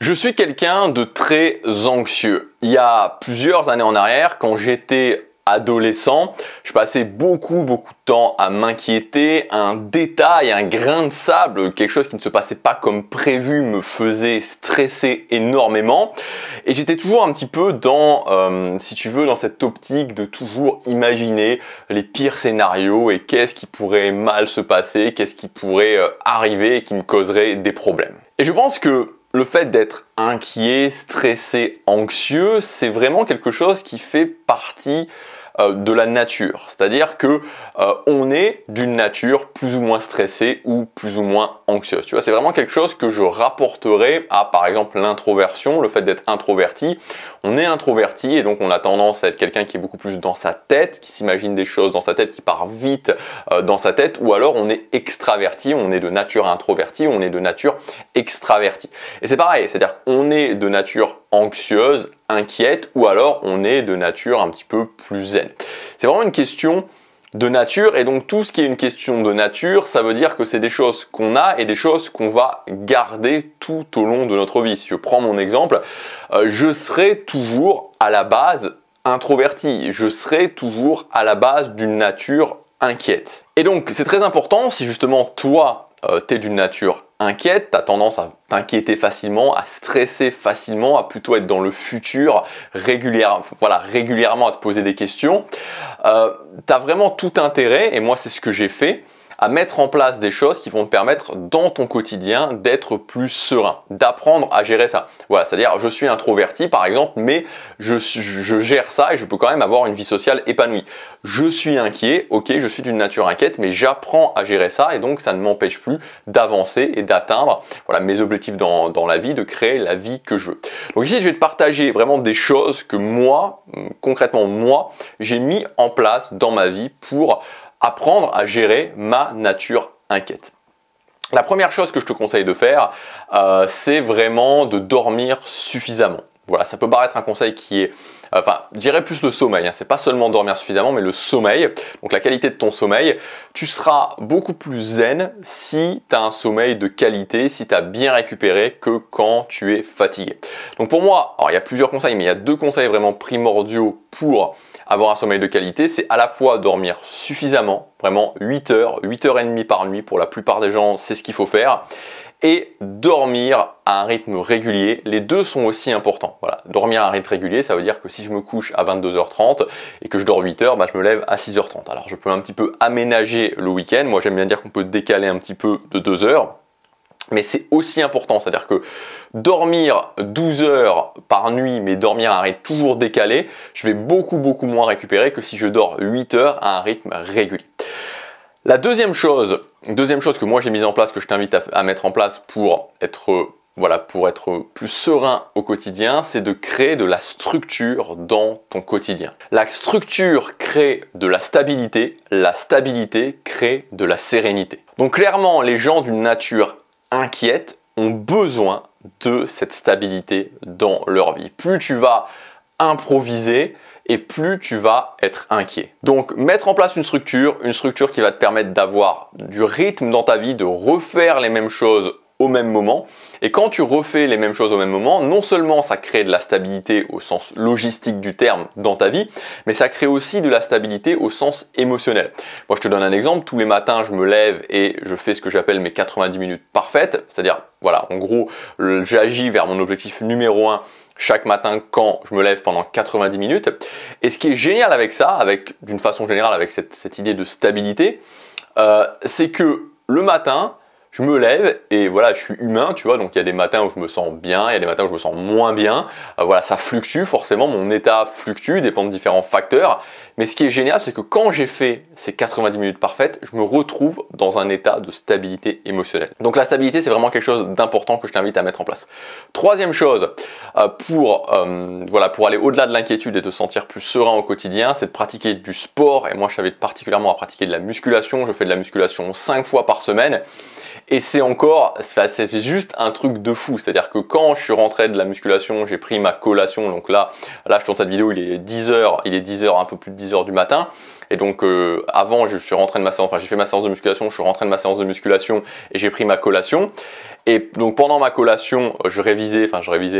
Je suis quelqu'un de très anxieux. Il y a plusieurs années en arrière, quand j'étais adolescent, je passais beaucoup de temps à m'inquiéter. Un détail, un grain de sable, quelque chose qui ne se passait pas comme prévu me faisait stresser énormément. Et j'étais toujours un petit peu dans, si tu veux, dans cette optique de toujours imaginer les pires scénarios et qu'est-ce qui pourrait mal se passer, qu'est-ce qui pourrait arriver et qui me causerait des problèmes. Et je pense que le fait d'être inquiet, stressé, anxieux, c'est vraiment quelque chose qui fait partie de la nature. C'est-à-dire que on est d'une nature plus ou moins stressée ou plus ou moins anxieuse. Tu vois, c'est vraiment quelque chose que je rapporterai à, par exemple, l'introversion, le fait d'être introverti. On est introverti et donc on a tendance à être quelqu'un qui est beaucoup plus dans sa tête, qui s'imagine des choses dans sa tête, qui part vite dans sa tête, ou alors on est extraverti, on est de nature introverti, on est de nature extraverti. Et c'est pareil, c'est-à-dire qu'on est de nature anxieuse, inquiète, ou alors on est de nature un petit peu plus zen. C'est vraiment une question de nature, et donc tout ce qui est une question de nature, ça veut dire que c'est des choses qu'on a et des choses qu'on va garder tout au long de notre vie. Si je prends mon exemple, je serai toujours à la base introverti, je serai toujours à la base d'une nature inquiète. Et donc c'est très important, si justement toi tu es d'une nature inquiète, tu as tendance à t'inquiéter facilement, à stresser facilement, à plutôt être dans le futur, régulièrement à te poser des questions, tu as vraiment tout intérêt, et moi c'est ce que j'ai fait, à mettre en place des choses qui vont te permettre dans ton quotidien d'être plus serein, d'apprendre à gérer ça. Voilà, c'est-à-dire je suis introverti par exemple, mais je gère ça et je peux quand même avoir une vie sociale épanouie. Je suis inquiet, ok, je suis d'une nature inquiète, mais j'apprends à gérer ça et donc ça ne m'empêche plus d'avancer et d'atteindre mes objectifs dans la vie, de créer la vie que je veux. Donc ici, je vais te partager vraiment des choses que moi, concrètement moi, j'ai mis en place dans ma vie pour apprendre à gérer ma nature inquiète. La première chose que je te conseille de faire, c'est vraiment de dormir suffisamment. Voilà, ça peut paraître un conseil qui est, je dirais plus le sommeil, hein. C'est pas seulement dormir suffisamment, mais le sommeil, donc la qualité de ton sommeil. Tu seras beaucoup plus zen si tu as un sommeil de qualité, si tu as bien récupéré que quand tu es fatigué. Donc pour moi, alors il y a plusieurs conseils, mais il y a deux conseils vraiment primordiaux pour avoir un sommeil de qualité, c'est à la fois dormir suffisamment, vraiment 8 heures, 8 heures et demie par nuit, pour la plupart des gens, c'est ce qu'il faut faire, et dormir à un rythme régulier. Les deux sont aussi importants. Voilà, dormir à un rythme régulier, ça veut dire que si je me couche à 22h30 et que je dors 8 heures, je me lève à 6h30. Alors je peux un petit peu aménager le week-end, moi j'aime bien dire qu'on peut décaler un petit peu de 2 heures, mais c'est aussi important, c'est-à-dire que dormir 12 heures par nuit, mais dormir à un rythme toujours décalé, je vais beaucoup moins récupérer que si je dors 8 heures à un rythme régulier. La deuxième chose que moi j'ai mise en place, que je t'invite à mettre en place pour être plus serein au quotidien, c'est de créer de la structure dans ton quotidien. La structure crée de la stabilité crée de la sérénité. Donc clairement, les gens d'une nature inquiète ont besoin de cette stabilité dans leur vie. Plus tu vas improviser et plus tu vas être inquiet. Donc mettre en place une structure qui va te permettre d'avoir du rythme dans ta vie, de refaire les mêmes choses au même moment. Et quand tu refais les mêmes choses au même moment, non seulement ça crée de la stabilité au sens logistique du terme dans ta vie, mais ça crée aussi de la stabilité au sens émotionnel. Moi je te donne un exemple, tous les matins je me lève et je fais ce que j'appelle mes 90 minutes parfaites, c'est-à-dire voilà, en gros j'agis vers mon objectif numéro 1 chaque matin quand je me lève pendant 90 minutes. Et ce qui est génial avec ça, d'une façon générale avec cette idée de stabilité, c'est que le matin, je me lève et voilà, je suis humain, tu vois, donc il y a des matins où je me sens bien, il y a des matins où je me sens moins bien, voilà, ça fluctue forcément, mon état fluctue, dépend de différents facteurs, mais ce qui est génial, c'est que quand j'ai fait ces 90 minutes parfaites, je me retrouve dans un état de stabilité émotionnelle. Donc la stabilité, c'est vraiment quelque chose d'important que je t'invite à mettre en place. Troisième chose, pour aller au-delà de l'inquiétude et te sentir plus serein au quotidien, c'est de pratiquer du sport, et moi je t'invite particulièrement à pratiquer de la musculation, je fais de la musculation 5 fois par semaine, et c'est juste un truc de fou, c'est-à-dire que quand je suis rentré de la musculation, j'ai pris ma collation, donc là je tourne cette vidéo, il est 10h, un peu plus de 10h du matin, et donc avant je suis rentré de ma séance, j'ai fait ma séance de musculation, je suis rentré de ma séance de musculation et j'ai pris ma collation, Et donc pendant ma collation, je révisais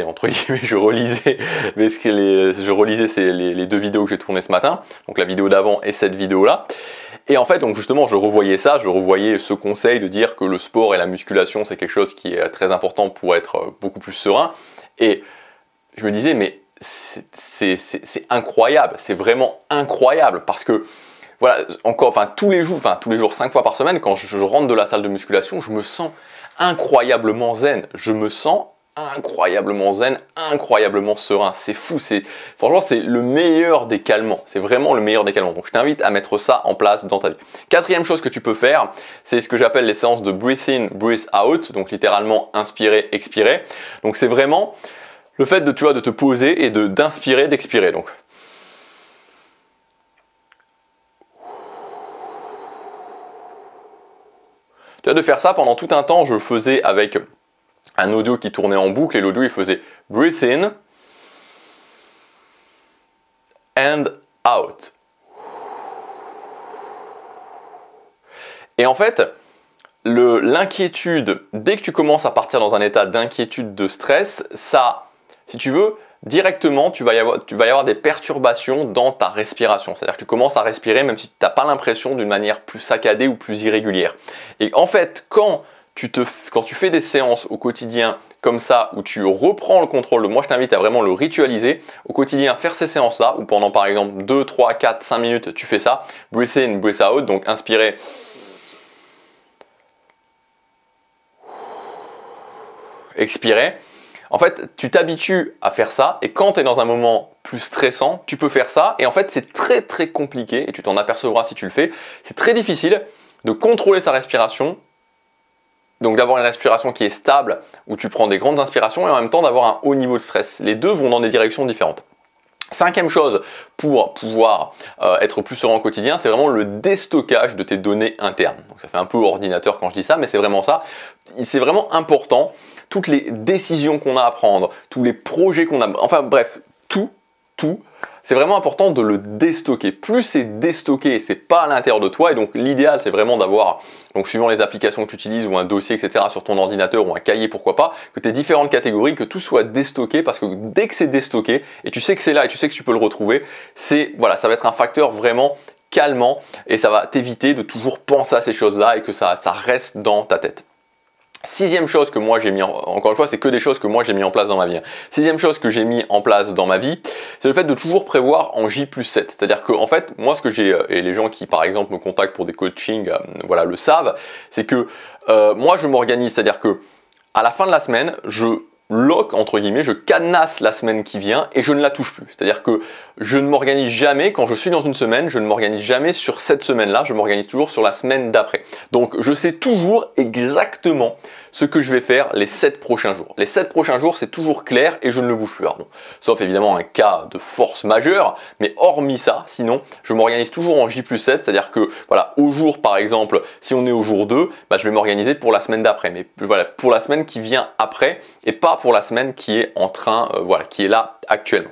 entre guillemets, je relisais, mais je relisais les 2 vidéos que j'ai tournées ce matin, donc la vidéo d'avant et cette vidéo-là. Et en fait, donc justement, je revoyais ça, je revoyais ce conseil de dire que le sport et la musculation, c'est quelque chose qui est très important pour être beaucoup plus serein. Et je me disais, mais c'est incroyable, c'est vraiment incroyable, parce que voilà, tous les jours, 5 fois par semaine, quand je rentre de la salle de musculation, je me sens incroyablement zen. Je me sens incroyablement zen, incroyablement serein. C'est fou, franchement, c'est le meilleur des calmants. C'est vraiment le meilleur des calmants. Donc, je t'invite à mettre ça en place dans ta vie. 4e chose que tu peux faire, c'est ce que j'appelle les séances de breathe in, breathe out. Donc, littéralement, inspirer, expirer. Donc, c'est vraiment le fait de te poser et d'inspirer, d'expirer. Donc, tu vois, de faire ça pendant tout un temps, je le faisais avec un audio qui tournait en boucle, et l'audio il faisait breathe in and out. Et en fait, l'inquiétude, dès que tu commences à partir dans un état d'inquiétude, de stress, ça, si tu veux, directement, tu vas y avoir des perturbations dans ta respiration. C'est-à-dire que tu commences à respirer même si tu n'as pas l'impression d'une manière plus saccadée ou plus irrégulière. Et en fait, quand tu fais des séances au quotidien comme ça, où tu reprends le contrôle, moi je t'invite à vraiment le ritualiser au quotidien, faire ces séances-là, où pendant par exemple 2, 3, 4, 5 minutes, tu fais ça, breathe in, breathe out, donc inspirer, expirer. En fait, tu t'habitues à faire ça, et quand tu es dans un moment plus stressant, tu peux faire ça, et en fait c'est très très compliqué, et tu t'en apercevras si tu le fais, c'est très difficile de contrôler sa respiration, donc d'avoir une respiration qui est stable, où tu prends des grandes inspirations, et en même temps d'avoir un haut niveau de stress. Les deux vont dans des directions différentes. 5e chose pour pouvoir être plus serein au quotidien, c'est vraiment le déstockage de tes données internes. Donc ça fait un peu ordinateur quand je dis ça, mais c'est vraiment ça. C'est vraiment important. Toutes les décisions qu'on a à prendre, tous les projets qu'on a, enfin bref, tout, c'est vraiment important de le déstocker. Plus c'est déstocké, c'est pas à l'intérieur de toi, et donc l'idéal c'est vraiment d'avoir, donc suivant les applications que tu utilises, ou un dossier, etc. sur ton ordinateur, ou un cahier, pourquoi pas, que tu aies différentes catégories, que tout soit déstocké, parce que dès que c'est déstocké, et tu sais que c'est là, et tu sais que tu peux le retrouver, voilà, ça va être un facteur vraiment calmant, et ça va t'éviter de toujours penser à ces choses-là, et que ça reste dans ta tête. 6e chose que moi j'ai mis, encore une fois, c'est que des choses que moi j'ai mis en place dans ma vie. 6e chose que j'ai mis en place dans ma vie, c'est le fait de toujours prévoir en J+7. C'est-à-dire que, en fait, moi ce que j'ai, et les gens qui par exemple me contactent pour des coachings, voilà, le savent, c'est que moi je m'organise, c'est-à-dire que à la fin de la semaine, je lock, entre guillemets, je cadenasse la semaine qui vient et je ne la touche plus. C'est-à-dire que je ne m'organise jamais, quand je suis dans une semaine, je ne m'organise jamais sur cette semaine-là, je m'organise toujours sur la semaine d'après. Donc je sais toujours exactement ce que je vais faire les 7 prochains jours. Les 7 prochains jours, c'est toujours clair et je ne le bouge plus. Pardon. Sauf évidemment un cas de force majeure, mais hormis ça, sinon, je m'organise toujours en J+7, c'est-à-dire que, voilà, au jour, par exemple, si on est au jour 2, bah, je vais m'organiser pour la semaine d'après, mais voilà, pour la semaine qui vient après, et pas pour la semaine qui est en train, voilà, qui est là actuellement.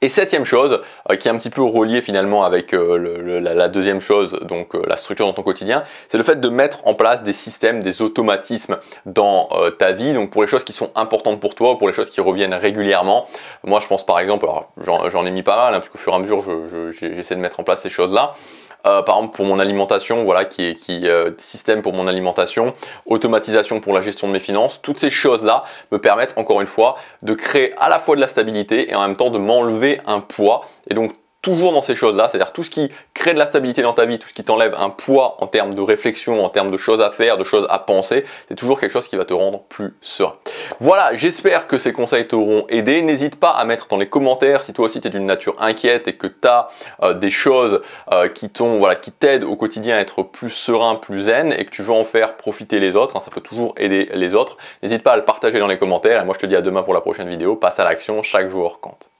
Et 7e chose, qui est un petit peu reliée finalement avec la 2e chose, donc la structure dans ton quotidien, c'est le fait de mettre en place des systèmes, des automatismes dans ta vie, donc pour les choses qui sont importantes pour toi, ou pour les choses qui reviennent régulièrement. Moi je pense par exemple, alors j'en ai mis pas mal, hein, parce qu'au fur et à mesure j'essaie de mettre en place ces choses-là. Par exemple pour mon alimentation, voilà, système pour mon alimentation, automatisation pour la gestion de mes finances, toutes ces choses-là me permettent encore une fois de créer à la fois de la stabilité et en même temps de m'enlever un poids. Et donc toujours dans ces choses-là, c'est-à-dire tout ce qui crée de la stabilité dans ta vie, tout ce qui t'enlève un poids en termes de réflexion, en termes de choses à faire, de choses à penser, c'est toujours quelque chose qui va te rendre plus serein. Voilà, j'espère que ces conseils t'auront aidé. N'hésite pas à mettre dans les commentaires si toi aussi tu es d'une nature inquiète et que tu as des choses qui t'aident au quotidien à être plus serein, plus zen, et que tu veux en faire profiter les autres, hein, ça peut toujours aider les autres. N'hésite pas à le partager dans les commentaires, et moi je te dis à demain pour la prochaine vidéo. Passe à l'action, chaque jour compte.